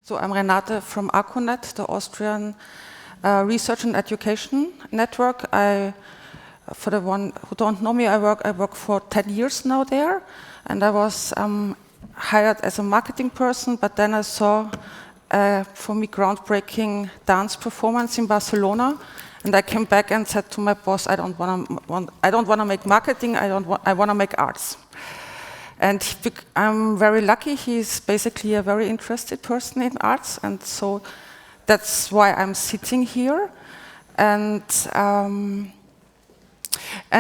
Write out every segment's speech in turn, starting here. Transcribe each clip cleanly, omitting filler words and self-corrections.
So I'm Renate from Acconet, the Austrian Research and Education Network. For the one who don't know me, I work for 10 years now there, and I was hired as a marketing person, but then I saw, for me, groundbreaking dance performance in Barcelona, and I came back and said to my boss, I don't want to make marketing, I want to make arts. And I'm very lucky. He's basically a very interested person in arts, and so that's why I'm sitting here. And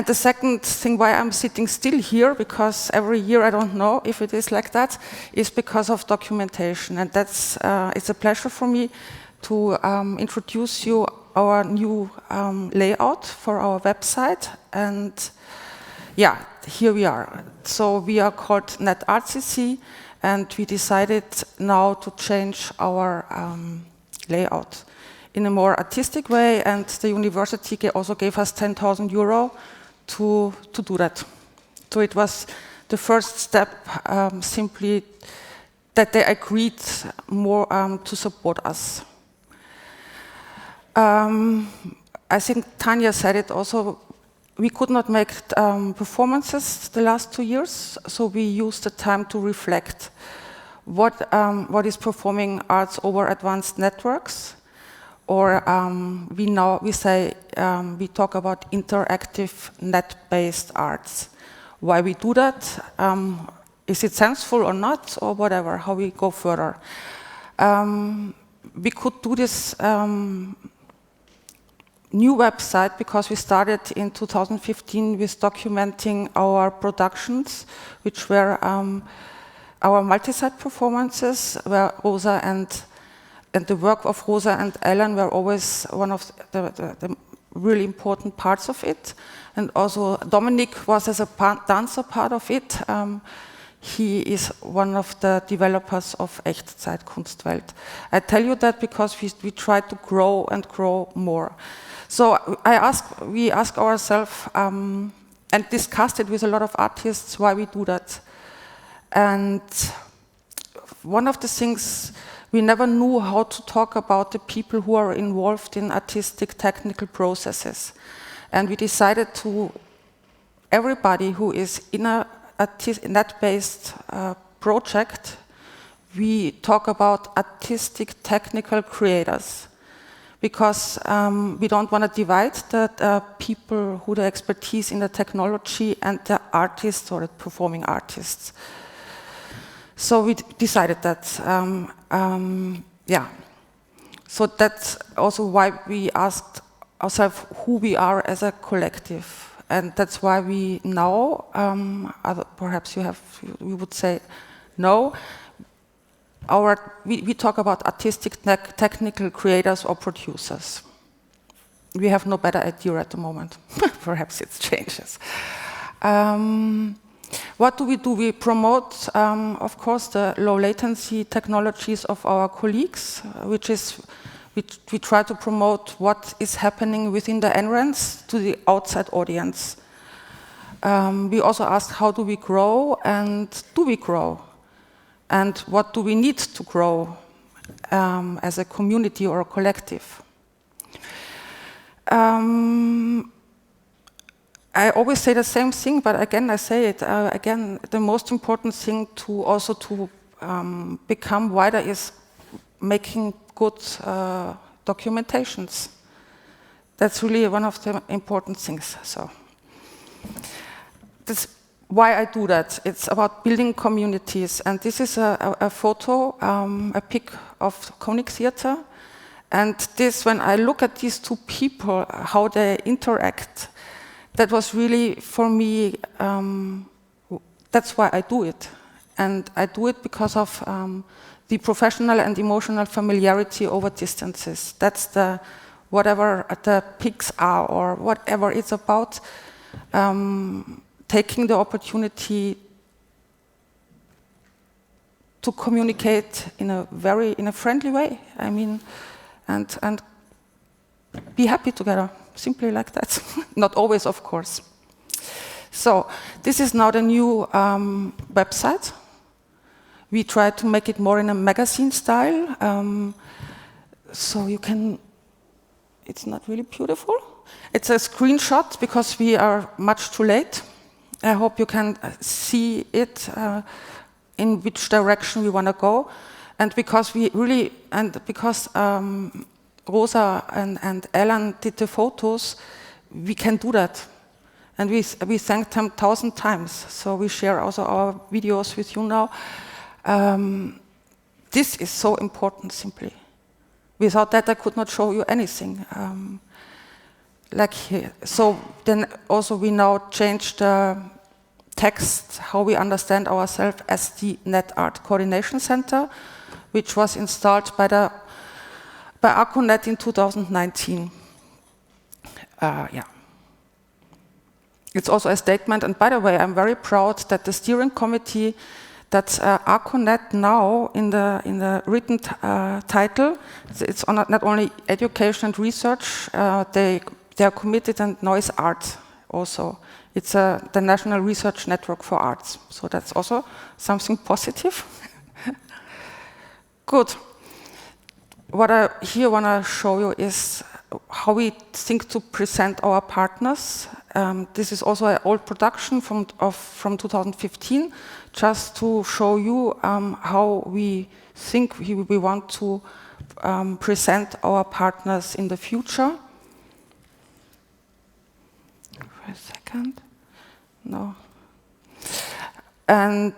the second thing why I'm sitting still here, because every year I don't know if it is like that, is because of documentation. And that's it's a pleasure for me to introduce you our new layout for our website. And yeah, here we are. So we are called NetArtsCC, and we decided now to change our layout in a more artistic way, and the university also gave us 10,000 euro to do that. So it was the first step, simply that they agreed more to support us. I think Tanya said it also. We could not make performances the last 2 years, so we used the time to reflect what is performing arts over advanced networks, or we talk about interactive net-based arts. Why we do that? Is it sensible or not, or whatever? How we go further? We could do this new website because we started in 2015 with documenting our productions, which were our multi-site performances, where Rosa and the work of Rosa and Ellen were always one of the really important parts of it. And also Dominik was as a dancer part of it. He is one of the developers of Echtzeitkunstwelt. I tell you that because we try to grow and grow more. So we ask ourselves and discussed it with a lot of artists why we do that. And one of the things, we never knew how to talk about the people who are involved in artistic technical processes. And we decided everybody who is in a net-based project, we talk about artistic technical creators. Because we don't want to divide the people who the expertise in the technology and the artists or the performing artists. So we decided that, So that's also why we asked ourselves who we are as a collective. And that's why we now, perhaps you would say no, we talk about artistic technical creators or producers. We have no better idea at the moment. Perhaps it changes. What do? We promote, of course, the low latency technologies of our colleagues, we try to promote what is happening within the NRENs to the outside audience. We also ask how do we grow, and do we grow? And what do we need to grow as a community or a collective? I always say the same thing, but again, I say it again. The most important thing to become wider is making good documentations. That's really one of the important things. So that's why I do that. It's about building communities, and this is a photo, a pic of Konig Theater. And this, when I look at these two people, how they interact, that was really, for me, that's why I do it. And I do it because of the professional and emotional familiarity over distances. That's whatever the pics are, or whatever it's about, taking the opportunity to communicate in a friendly way. I mean, and be happy together, simply like that. Not always, of course. So this is now the new website. We try to make it more in a magazine style. So you can, it's not really beautiful. It's a screenshot because we are much too late. I hope you can see it in which direction we want to go. And because we really, and because Rosa and Alan did the photos, we can do that. And we thanked them 1,000 times. So we share also our videos with you now. This is so important, simply. Without that, I could not show you anything. Like here. So then also we now changed the text, how we understand ourselves as the NetArt Coordination Center, which was installed by Arconet in 2019. Yeah. It's also a statement, and by the way, I'm very proud that the steering committee, that Arconet now in the written title, it's on not only education and research, they are committed and noise art also. It's the National Research Network for Arts, so that's also something positive. Good. What I here want to show you is how we think to present our partners. This is also an old production from 2015, just to show you how we think we want to present our partners in the future. For a second. No. And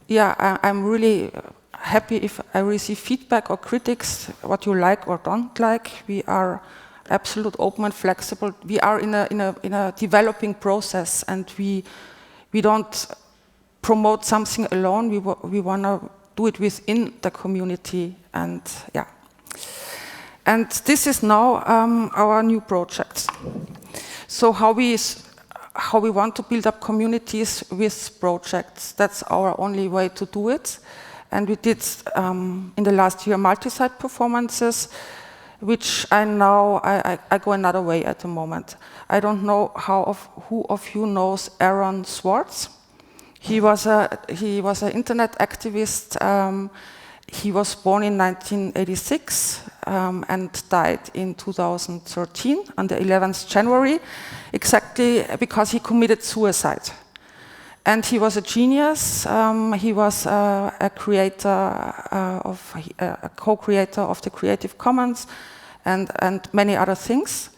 yeah, I'm really happy if I receive feedback or critics, what you like or don't like. We are absolute open and flexible. We are in a developing process, and we don't promote something alone. We want to do it within the community, and yeah. And this is now our new project. So how we want to build up communities with projects. That's our only way to do it. And we did, in the last year, multi-site performances, which I go another way at the moment. I don't know who of you knows Aaron Swartz. He was an internet activist. He was born in 1986 and died in 2013 on the 11th January, exactly because he committed suicide. And he was a genius. He was a co-creator of the Creative Commons and many other things.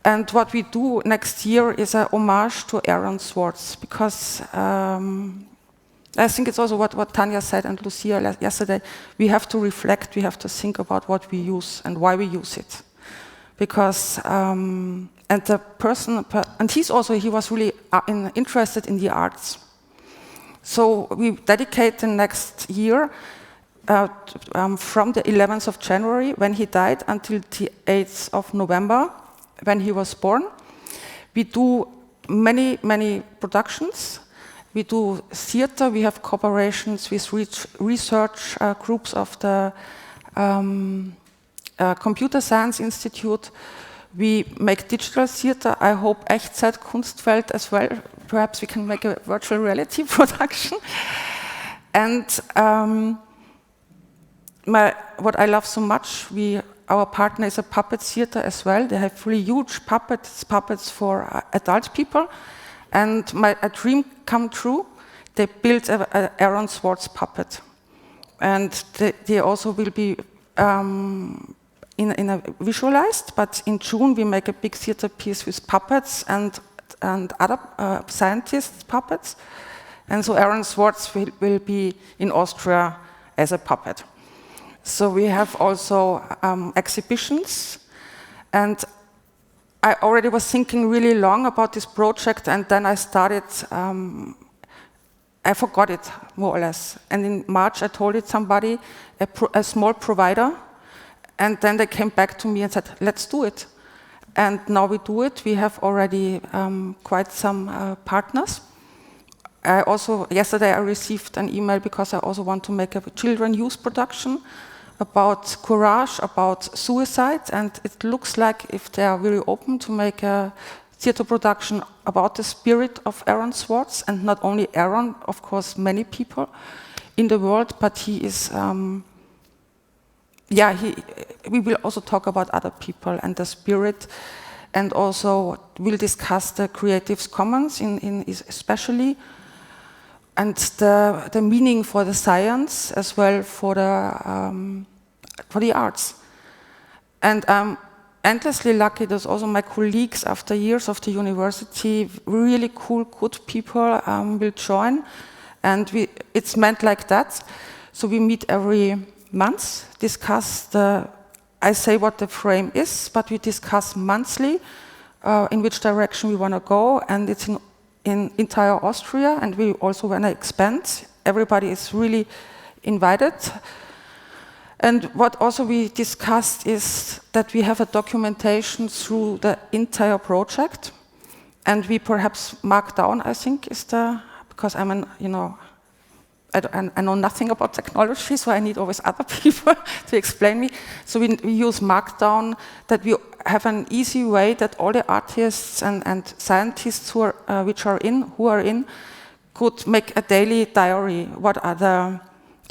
And what we do next year is a homage to Aaron Swartz, because I think it's also what Tanya said and Lucia yesterday. We have to reflect, we have to think about what we use and why we use it. Because and the person, and he was really interested in the arts. So we dedicate the next year from the 11th of January, when he died, until the 8th of November, when he was born. We do many, many productions. We do theater. We have cooperations with research groups of the Computer Science Institute. We make digital theater. I hope Echtzeit Kunstfeld as well. Perhaps we can make a virtual reality production. And what I love so much, our partner is a puppet theater as well. They have really huge puppets for adult people. And a dream come true. They built a Aaron Swartz puppet. And they also will be in a visualized, but in June we make a big theater piece with puppets and other scientists' puppets. And so Aaron Swartz will be in Austria as a puppet. So we have also exhibitions. And I already was thinking really long about this project, and then I started, I forgot it more or less. And in March I told it somebody, a small provider, and then they came back to me and said, let's do it. And now we do it. We have already quite some partners. Yesterday I received an email because I also want to make a children youth production about courage, about suicide, and it looks like if they are really open to make a theater production about the spirit of Aaron Swartz, and not only Aaron, of course, many people in the world, but he is, we will also talk about other people and the spirit, and also we'll discuss the Creative Commons especially, and the meaning for the science as well for the arts. And I'm endlessly lucky that also my colleagues after years of the university, really cool, good people will join. And it's meant like that. So we meet every month, discuss I say what the frame is, but we discuss monthly in which direction we want to go. And it's in entire Austria, and we also want to expand. Everybody is really invited. And what also we discussed is that we have a documentation through the entire project, and we perhaps mark down, I think, because I know nothing about technology, so I need always other people to explain me. So we use Markdown, that we have an easy way that all the artists and scientists who are in could make a daily diary. What are the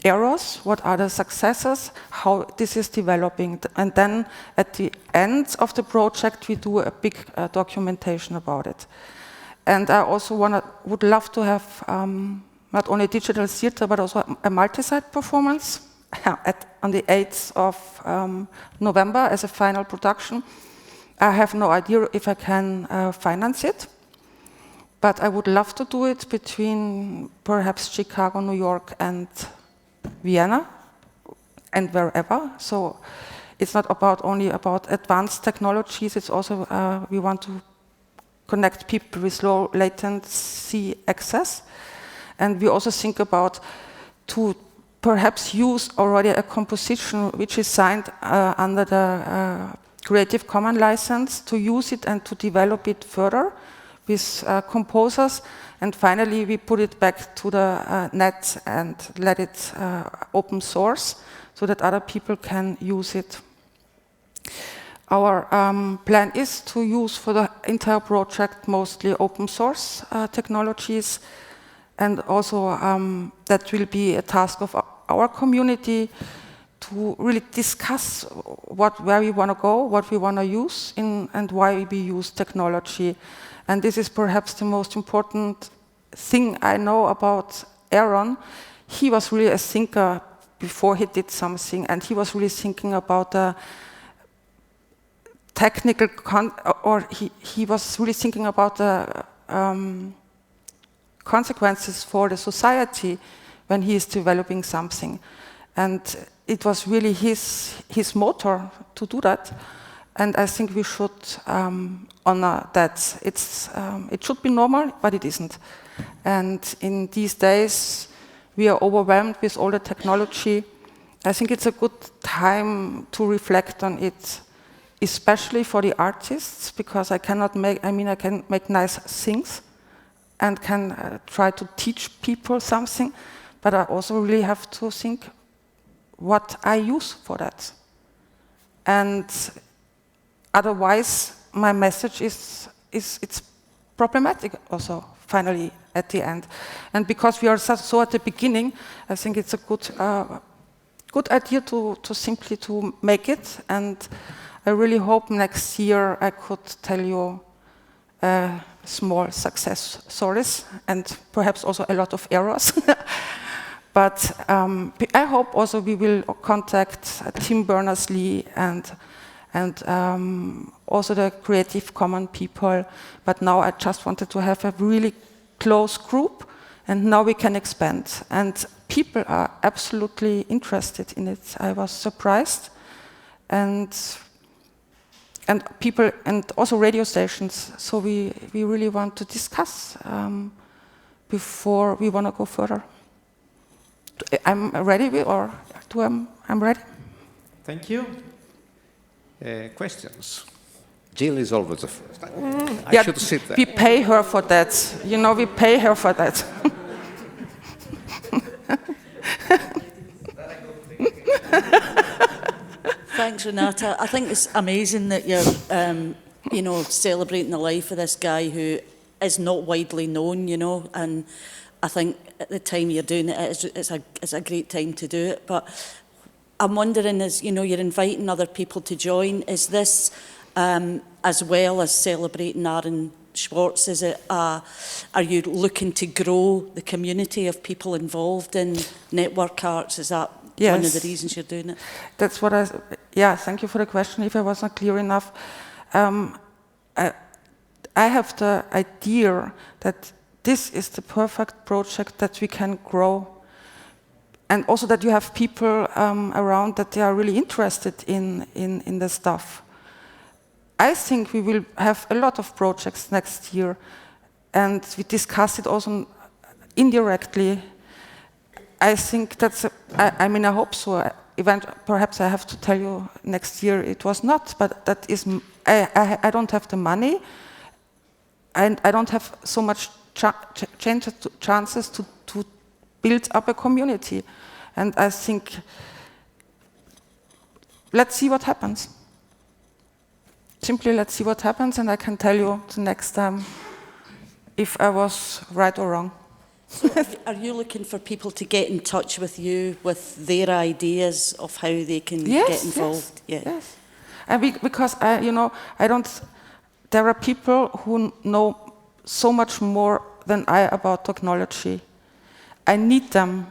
errors? What are the successes? How this is developing? And then at the end of the project, we do a big documentation about it. And I also would love to have not only digital theater, but also a multi-site performance on the 8th of November as a final production. I have no idea if I can finance it, but I would love to do it between perhaps Chicago, New York, and Vienna, and wherever. So it's not only about advanced technologies, it's also we want to connect people with low latency access. And we also think about to perhaps use already a composition which is signed under the Creative Commons license, to use it and to develop it further with composers. And finally, we put it back to the net and let it open source so that other people can use it. Our plan is to use for the entire project mostly open source technologies. And also that will be a task of our community to really discuss where we want to go, what we want to use, and why we use technology. And this is perhaps the most important thing I know about Aaron. He was really a thinker before he did something, and he was really thinking about the technical, he was really thinking about the consequences for the society when he is developing something. And it was really his motor to do that. And I think we should honor that. It should be normal, but it isn't. And in these days, we are overwhelmed with all the technology. I think it's a good time to reflect on it, especially for the artists, because I can make nice things and can try to teach people something, but I also really have to think what I use for that. And otherwise, my message is it's problematic also, finally, at the end. And because we are so at the beginning, I think it's a good idea to simply to make it. And I really hope next year I could tell you small success stories and perhaps also a lot of errors. But I hope also we will contact Tim Berners-Lee and also the Creative Commons people. But now I just wanted to have a really close group, and now we can expand. And people are absolutely interested in it. I was surprised. And people, and also radio stations. So we really want to discuss before we want to go further. I'm ready, I'm ready. Thank you. Questions? Jill is always the first. I should sit there. We pay her for that. You know, we pay her for that. Thanks, Renata. I think it's amazing that you're you know, celebrating the life of this guy who is not widely known, you know, and I think at the time you're doing it, it's a great time to do it. But I'm wondering, as you know, you're inviting other people to join. Is this as well as celebrating Aaron Swartz? Is it? Are you looking to grow the community of people involved in network arts? Is that one of the reasons you're doing it? That's what yeah, thank you for the question. If I was not clear enough, I have the idea that this is the perfect project that we can grow, and also that you have people around that they are really interested in the stuff. I think we will have a lot of projects next year, and we discussed it also indirectly. I think that's, I mean, I hope so. Perhaps I have to tell you next year it was not, but that is, I don't have the money, and I don't have so much chances to build up a community. And I think, let's see what happens. Simply let's see what happens, and I can tell you the next time if I was right or wrong. So are you looking for people to get in touch with you with their ideas of how they can get involved? Yes. And because there are people who know so much more than I about technology. I need them,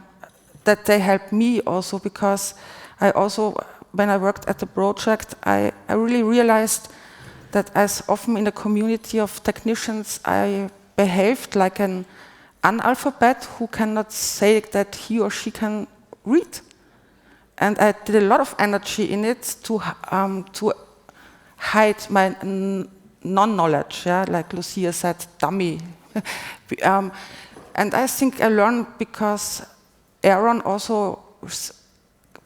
that they help me also, because I also, when I worked at the project, I really realized that as often in the community of technicians, I behaved like an analphabet who cannot say that he or she can read. And I did a lot of energy in it to hide my non-knowledge, like Lucia said, dummy. And I think I learned because Aaron also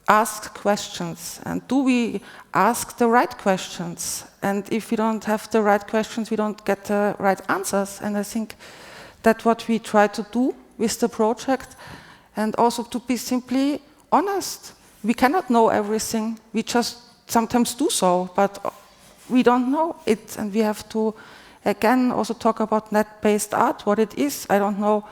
asked questions. And do we ask the right questions? And if we don't have the right questions, we don't get the right answers. And I think that's what we try to do with the project, and also to be simply honest. We cannot know everything. We just sometimes do so, but we don't know it, and we have to, again, also talk about net-based art, what it is. I don't know.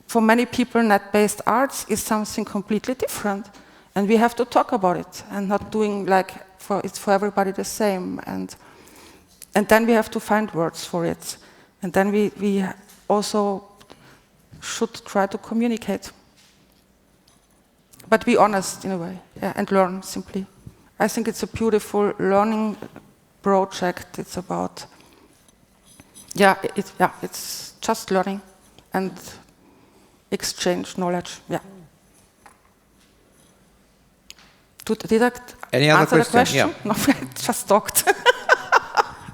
For many people, net-based arts is something completely different, and we have to talk about it, and not doing like it's for everybody the same. And then we have to find words for it, and then we also should try to communicate. But be honest in a way, and learn simply. I think it's a beautiful learning project. It's about, it's just learning and exchange knowledge. Yeah. Did I Any other answer the question? Yeah. No, I just talked.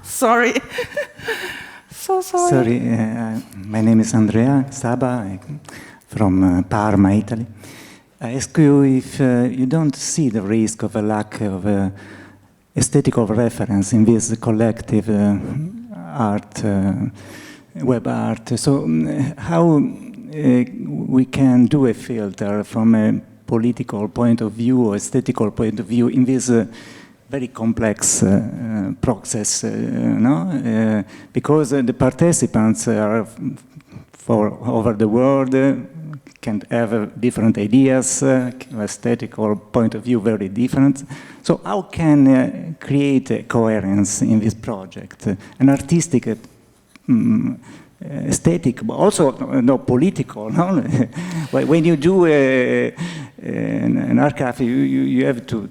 Sorry. So sorry. Sorry, my name is Andrea Saba from Parma, Italy. I ask you if you don't see the risk of a lack of aesthetical reference in this collective art, web art. So how we can do a filter from a political point of view or aesthetical point of view in this very complex process, no? Because the participants are over the world, can have different ideas, aesthetical point of view very different. So how can create a coherence in this project? An artistic, aesthetic, but also no political. No? When you do an archive, you have to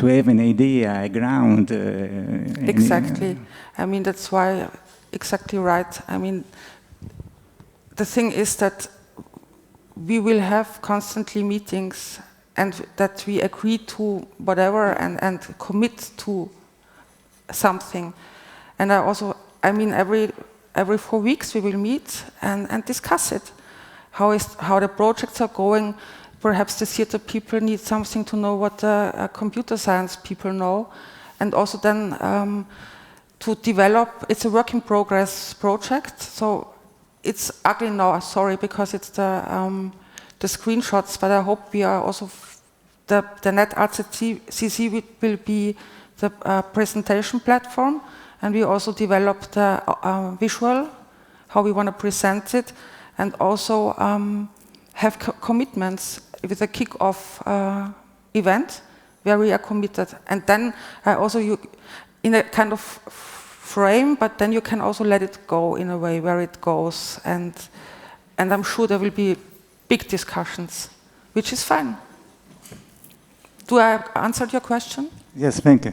have an idea, a ground. Exactly. I mean, that's why, exactly right. I mean, the thing is that we will have constantly meetings, and that we agree to whatever and commit to something. And I mean, every 4 weeks we will meet and discuss it. How the projects are going. Perhaps the theater people need something to know what the computer science people know. And also then to develop, it's a work in progress project. So it's ugly now, sorry, because it's the screenshots, but I hope we are also, the NetArts at CC will be the presentation platform, and we also developed the visual, how we want to present it, and also have commitments with a kick-off event where we are committed. And then also you, in a kind of frame, but then you can also let it go in a way where it goes. And I'm sure there will be big discussions, which is fine. Do I have answered your question? Yes, thank you.